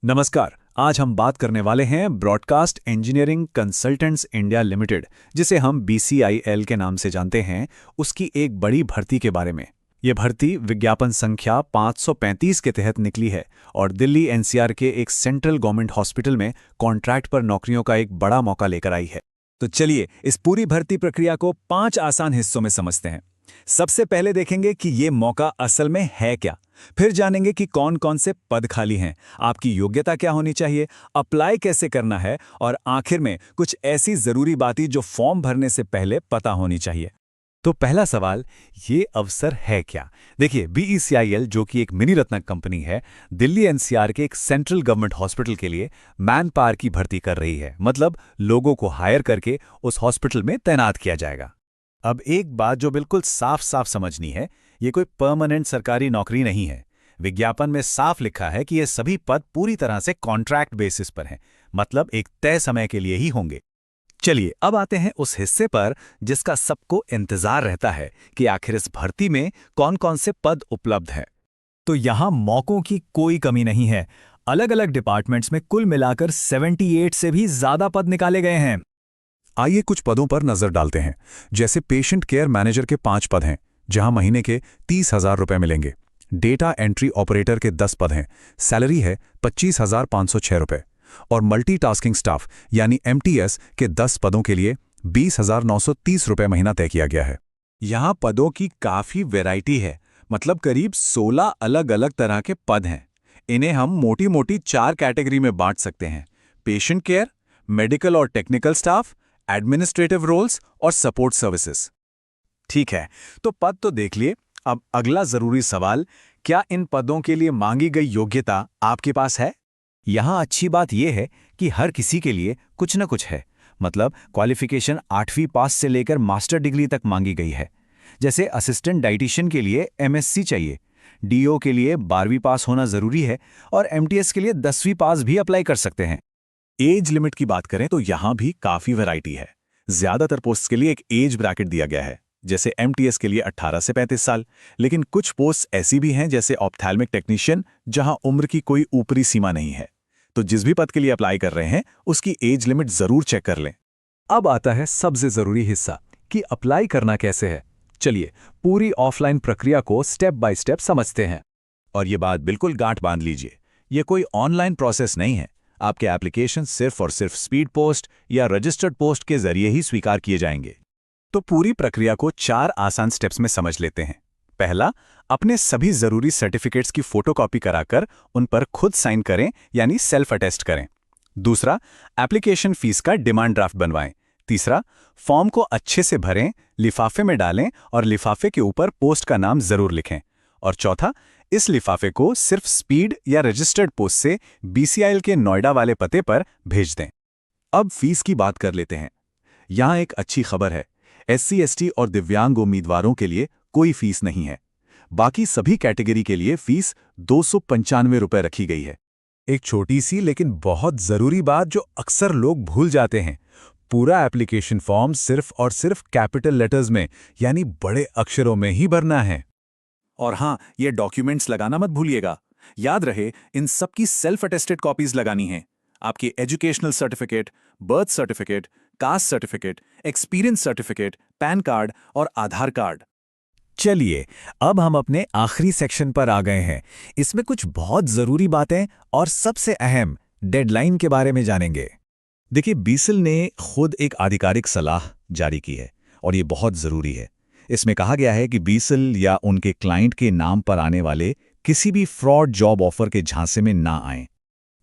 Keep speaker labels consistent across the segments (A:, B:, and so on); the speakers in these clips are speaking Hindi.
A: नमस्कार। आज हम बात करने वाले हैं broadcast engineering consultants India limited, जिसे हम BCIL के नाम से जानते हैं, उसकी एक बड़ी भर्ती के बारे में। ये भर्ती विज्ञापन संख्या 535 के तहत निकली है और दिल्ली NCR के एक सेंट्रल गवर्नमेंट हॉस्पिटल में कॉन्ट्रैक्ट पर नौकरियों का एक बड़ा मौका लेकर आई है। तो चलिए इस पूरी भर्ती प्रक्रिया को 5 आसान हिस्सों में समझते हैं। सबसे पहले देखेंगे कि ये मौका असल में है क्या। फिर जानेंगे कि कौन कौन से पद खाली हैं, आपकी योग्यता क्या होनी चाहिए, अप्लाई कैसे करना है और आखिर में कुछ ऐसी जरूरी बातें जो फॉर्म भरने से पहले पता होनी चाहिए। तो पहला सवाल, ये अवसर है क्या? देखिए, BECIL जो कि एक मिनी रत्न कंपनी है, दिल्ली NCR के एक सेंट्रल गवर्नमेंट हॉस्पिटल के लिए मैन पावर की भर्ती कर रही है। मतलब लोगों को हायर करके उस हॉस्पिटल में तैनात किया जाएगा। अब एक बात जो बिल्कुल साफ साफ समझनी है, ये कोई परमानेंट सरकारी नौकरी नहीं है। विज्ञापन में साफ लिखा है कि ये सभी पद पूरी तरह से कॉन्ट्रैक्ट बेसिस पर हैं, मतलब एक तय समय के लिए ही होंगे। चलिए अब आते हैं उस हिस्से पर जिसका सबको इंतजार रहता है कि आखिर इस भर्ती में कौन कौन से पद उपलब्ध हैं। तो यहाँ मौकों की कोई कमी नहीं है। अलग अलग डिपार्टमेंट्स में कुल मिलाकर 78 से भी ज्यादा पद निकाले गए हैं। आइए कुछ पदों पर नजर डालते हैं। जैसे पेशेंट केयर मैनेजर के 5 पद हैं, जहां महीने के 30,000 रुपए मिलेंगे। डेटा एंट्री ऑपरेटर के 10 पद हैं, सैलरी है 25,506 रुपए। और मल्टीटास्किंग स्टाफ यानी MTS के 10 पदों के लिए 20,930 रुपए महीना तय किया गया है। यहां पदों की काफी वैरायटी है, मतलब करीब 16 अलग अलग तरह के पद हैं। इन्हें हम मोटी मोटी 4 कैटेगरी में बांट सकते हैं: पेशेंट केयर, मेडिकल और टेक्निकल स्टाफ, एडमिनिस्ट्रेटिव रोल्स और सपोर्ट सर्विसेज। ठीक है, तो पद तो देख लिए। अब अगला जरूरी सवाल, क्या इन पदों के लिए मांगी गई योग्यता आपके पास है? यहां अच्छी बात यह है कि हर किसी के लिए कुछ न कुछ है। मतलब क्वालिफिकेशन 8वीं पास से लेकर मास्टर डिग्री तक मांगी गई है। जैसे असिस्टेंट डाइटिशियन के लिए MSc चाहिए, DO के लिए 12वीं पास होना जरूरी है और MTS के लिए 10वीं पास भी अप्लाई कर सकते हैं। एज लिमिट की बात करें तो यहां भी काफी वैरायटी है। ज्यादातर पोस्ट के लिए एक एज ब्रैकेट दिया गया है, जैसे MTS के लिए 18 से 35 साल। लेकिन कुछ पोस्ट ऐसी भी हैं, जैसे ऑप्थेल्मिक टेक्नीशियन, जहां उम्र की कोई ऊपरी सीमा नहीं है। तो जिस भी पद के लिए अप्लाई कर रहे हैं, उसकी एज लिमिट जरूर चेक कर लें। अब आता है सबसे जरूरी हिस्सा कि अप्लाई करना कैसे है। चलिए पूरी ऑफलाइन प्रक्रिया को स्टेप बाय स्टेप समझते हैं। और ये बात बिल्कुल गांठ बांध लीजिए, ये कोई ऑनलाइन प्रोसेस नहीं है। आपके एप्लीकेशन सिर्फ और सिर्फ स्पीड पोस्ट या रजिस्टर्ड पोस्ट के जरिए ही स्वीकार किए जाएंगे। तो पूरी प्रक्रिया को 4 आसान स्टेप्स में समझ लेते हैं। पहला, अपने सभी जरूरी सर्टिफिकेट्स की फोटोकॉपी कराकर उन पर खुद साइन करें, यानी सेल्फ अटेस्ट करें। दूसरा, एप्लीकेशन फीस का डिमांड ड्राफ्ट बनवाएं। तीसरा, फॉर्म को अच्छे से भरें, लिफाफे में डालें और लिफाफे के ऊपर पोस्ट का नाम जरूर लिखें। और चौथा, इस लिफाफे को सिर्फ स्पीड या रजिस्टर्ड पोस्ट से BCIL के नोएडा वाले पते पर भेज दें। अब फीस की बात कर लेते हैं। यहां एक अच्छी खबर है, SC ST और दिव्यांग उम्मीदवारों के लिए कोई फीस नहीं है। बाकी सभी कैटेगरी के लिए फीस 295 रुपए रखी गई है। एक छोटी सी लेकिन बहुत जरूरी बात जो अक्सर लोग भूल जाते हैं, पूरा एप्लीकेशन फॉर्म सिर्फ और सिर्फ कैपिटल लेटर्स में यानी बड़े अक्षरों में ही भरना है। और हाँ, ये डॉक्यूमेंट्स लगाना मत भूलिएगा। याद रहे, इन सब की सेल्फ अटेस्टेड कॉपीज लगानी है। आपकी educational certificate, birth certificate, caste certificate, experience certificate, pan card और आधार कार्ड। चलिए अब हम अपने आखिरी सेक्शन पर आ गए हैं। इसमें कुछ बहुत जरूरी बातें और सबसे अहम डेडलाइन के बारे में जानेंगे। देखिए, BCIL ने खुद एक आधिकारिक सलाह जारी की है और ये बहुत जरूरी है। इसमें कहा गया है कि BCIL या उनके क्लाइंट के नाम पर आने वाले किसी भी फ्रॉड जॉब ऑफर के झांसे में ना आएं।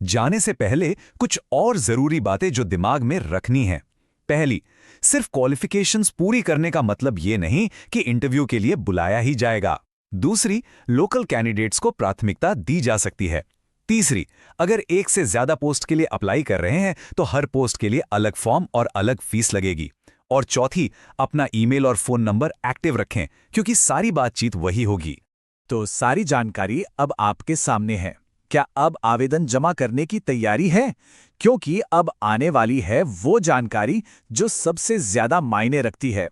A: जाने से पहले कुछ और जरूरी बातें जो दिमाग में रखनी है। पहली, सिर्फ क्वालिफिकेशंस पूरी करने का मतलब ये नहीं कि इंटरव्यू के लिए बुलाया ही जाएगा। दूसरी, लोकल कैंडिडेट्स को प्राथमिकता दी जा सकती है। तीसरी, अगर एक से ज्यादा पोस्ट के लिए अप्लाई कर रहे हैं तो हर पोस्ट के लिए अलग फॉर्म और अलग फीस लगेगी। और चौथी, अपना ईमेल और फोन नंबर एक्टिव रखें, क्योंकि सारी बातचीत वही होगी। तो सारी जानकारी अब आपके सामने है। क्या अब आवेदन जमा करने की तैयारी है? क्योंकि अब आने वाली है वो जानकारी जो सबसे ज्यादा मायने रखती है।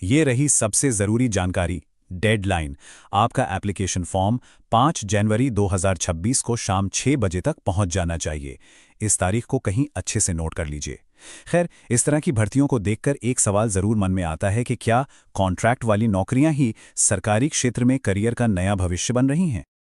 A: ये रही सबसे जरूरी जानकारी, डेडलाइन, आपका एप्लीकेशन फॉर्म 5 जनवरी 2026 को शाम 6 बजे तक पहुंच जाना चाहिए। इस तारीख को कहीं अच्छे से नोट कर लीजिए। खैर, इस तरह की भर्तियों को देखकर एक सवाल ज़रूर मन में आता है कि क्या कॉन्ट्रैक्ट वाली नौकरियां ही सरकारी क्षेत्र में करियर का नया भविष्य बन रही हैं?